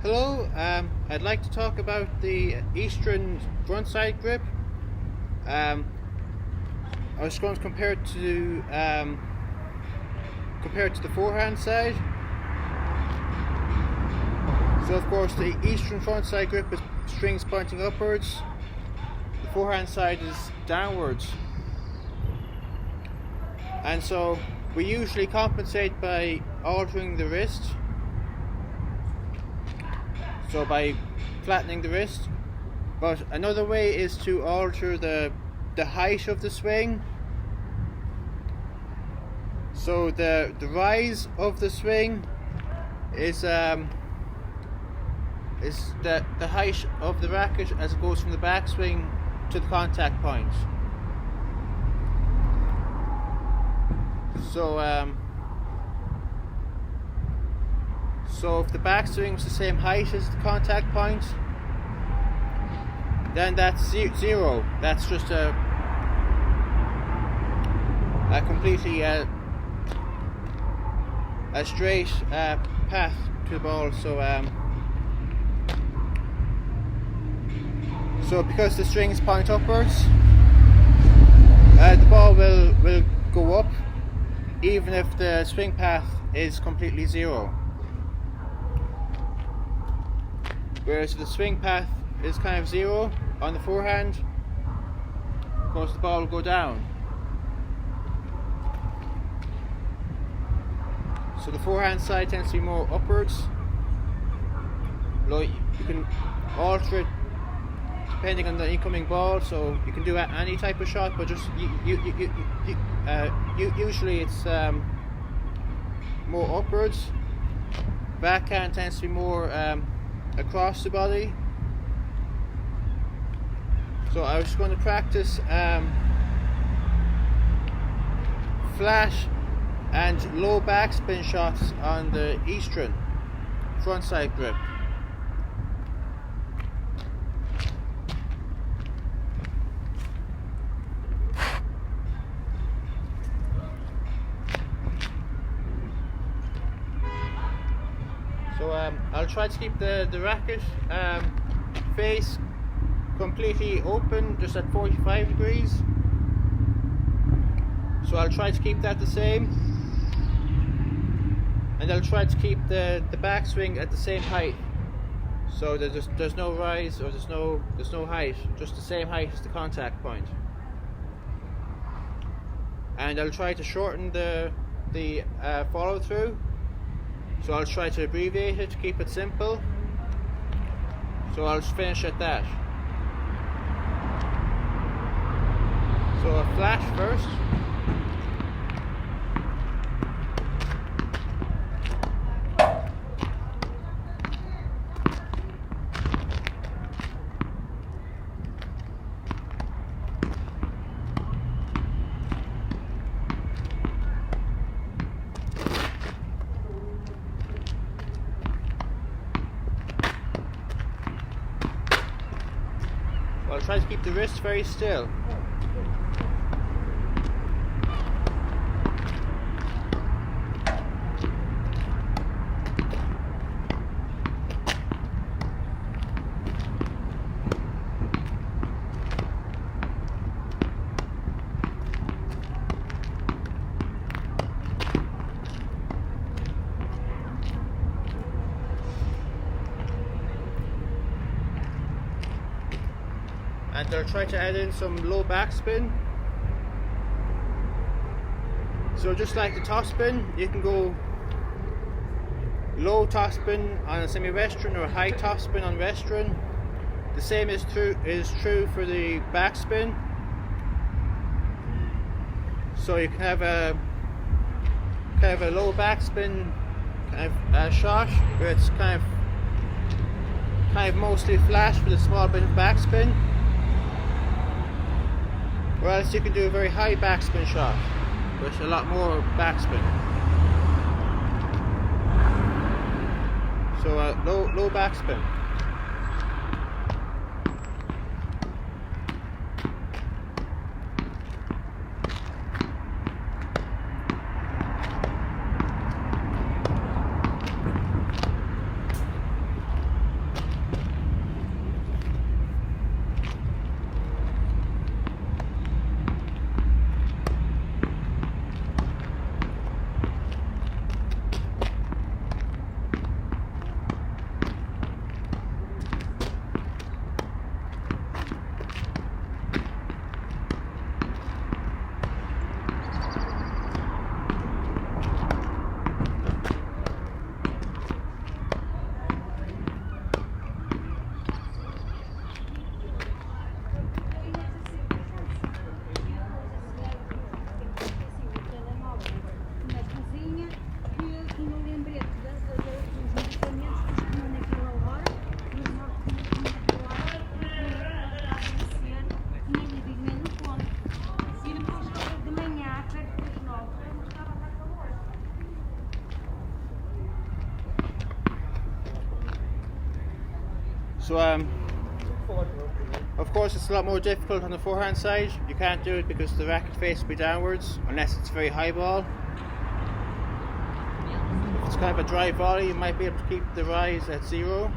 Hello, I'd like to talk about the Eastern frontside grip. I was going to compare it to the forehand side. So of course the Eastern frontside grip is strings pointing upwards. The forehand side is downwards. And so we usually compensate by altering the wrist. So by flattening the wrist. But another way is to alter the height of the swing. So the rise of the swing is the height of the racket as it goes from the backswing to the contact point. So if the backswing is the same height as the contact point, then that's zero. That's just a completely a straight path to the ball. So because the strings point upwards, the ball will go up, even if the swing path is completely zero. Whereas if the swing path is kind of zero on the forehand, of course the ball will go down. So the forehand side tends to be more upwards. You can alter it depending on the incoming ball, so you can do any type of shot, but just usually it's more upwards. Backhand tends to be more across the body. So I was going to practice flash and low backspin shots on the Eastern frontside grip. So I'll try to keep the racket face completely open, just at 45 degrees. So I'll try to keep that the same, and I'll try to keep the backswing at the same height. So there's no rise or there's no height, just the same height as the contact point. And I'll try to shorten the follow through. So I'll try to abbreviate it to keep it simple. So I'll just finish at that. So a flash first. I'll try to keep the wrist very still. And I'll try to add in some low backspin. So just like the topspin, you can go low topspin on a semi-western or high topspin on western. The same is true for the backspin. So you can have a low backspin kind of shot where it's kind of mostly flash with a small bit of backspin. Or else you can do a very high backspin shot with a lot more backspin. So low backspin. So of course it's a lot more difficult on the forehand side. You can't do it because the racket face will be downwards unless it's very high ball. If it's kind of a dry volley, you might be able to keep the rise at 0.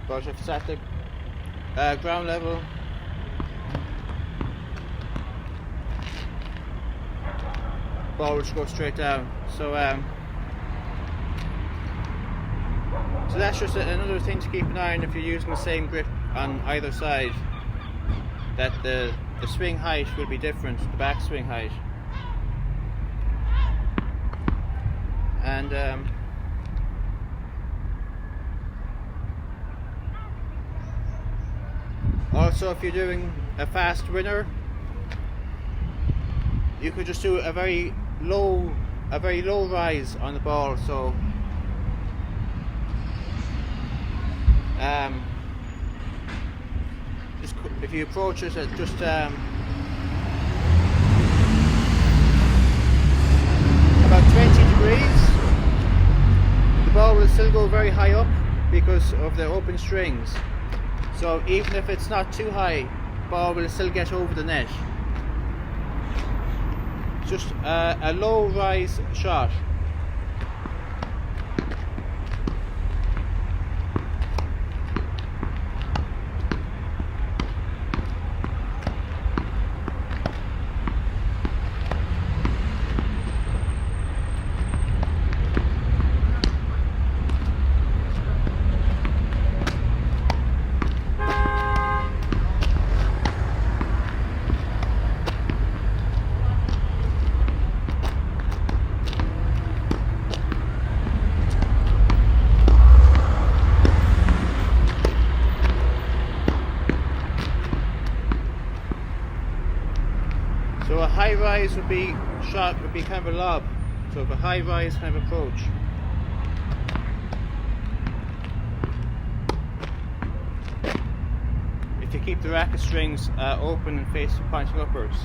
But if it's at the ground level, ball will just go straight down. So so that's just another thing to keep an eye on if you're using the same grip on either side, that the swing height will be different, the backswing height. And also, if you're doing a fast winner, you could just do a very low rise on the ball. So just if you approach it at just about 20 degrees, the ball will still go very high up because of the open strings. So even if it's not too high, the ball will still get over the net. Just a low rise shot. So a high rise would be kind of a lob. So a high rise kind of approach. If you keep the racket strings open and pointing upwards.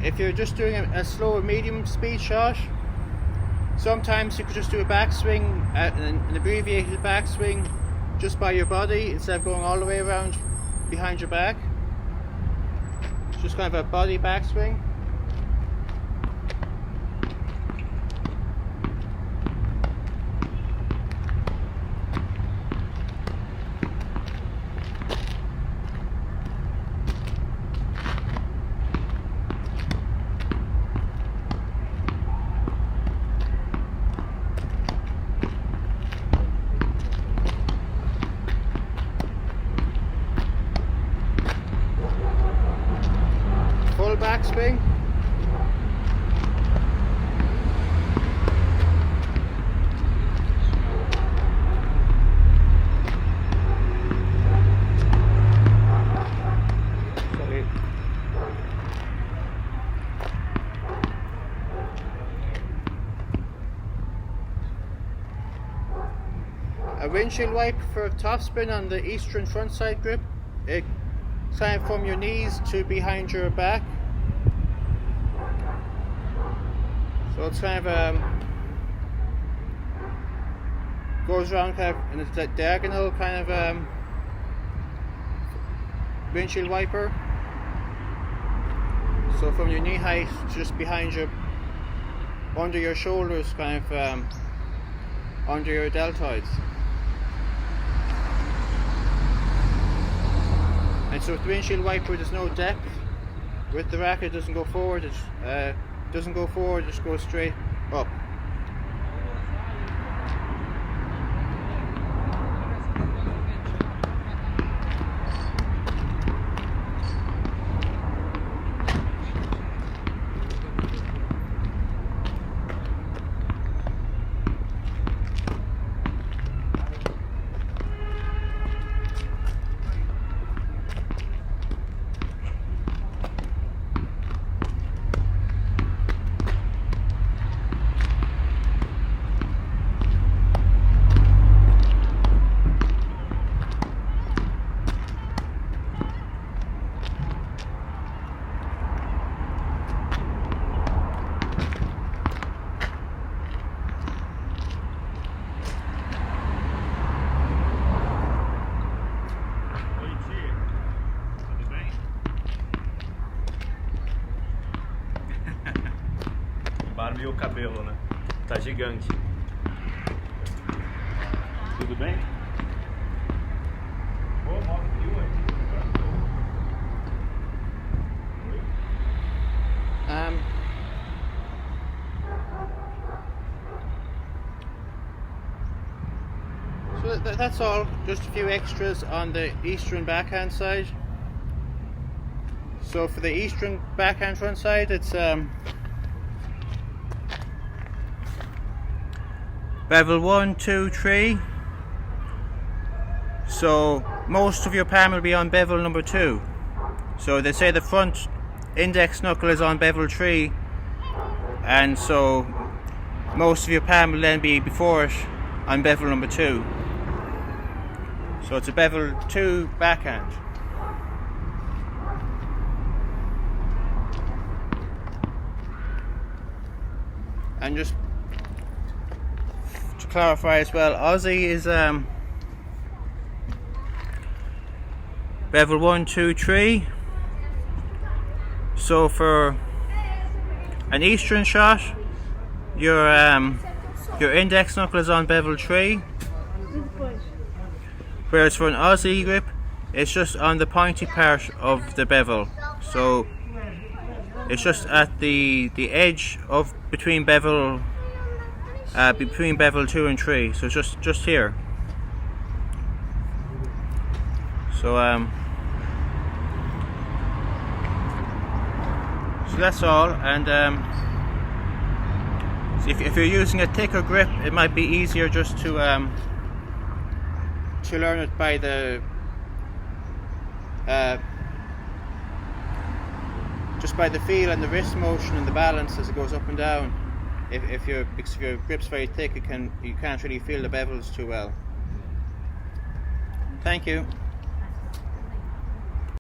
If you're just doing a slow or medium speed shot, sometimes you could just do a backswing, an abbreviated backswing, just by your body instead of going all the way around behind your back. It's just kind of a body backswing. Full backswing. A windshield wiper for a topspin on the eastern frontside grip. It kind of from your knees to behind your back. So it's kind of goes around kind of in a diagonal kind of windshield wiper. So from your knee height to just behind your, under your shoulders, kind of under your deltoids. And so with the windshield wiper, there's no depth. With the racket, it doesn't go forward. It doesn't go forward. It just goes straight up. barba e o cabelo, né? Tá gigante. Tudo bem? Boa moto, viu? So that's all. Just a few extras on the eastern backhand side. So for the eastern backhand front side, it's bevel 1, 2, 3. So most of your palm will be on bevel number 2. So they say the front index knuckle is on bevel 3, and so most of your palm will then be before it on bevel number 2. So it's a bevel 2 backhand. And just to clarify as well, Aussie is bevel 1, 2, 3. So for an eastern shot, your index knuckle is on bevel 3. Whereas for an Aussie grip, it's just on the pointy part of the bevel. So it's just at the edge of between bevel 2 and 3. So it's just here. So so that's all. And so if you're using a thicker grip, it might be easier just to learn it by the just by the feel and the wrist motion and the balance as it goes up and down. If your grip's very thick, you can't really feel the bevels too well. Thank you.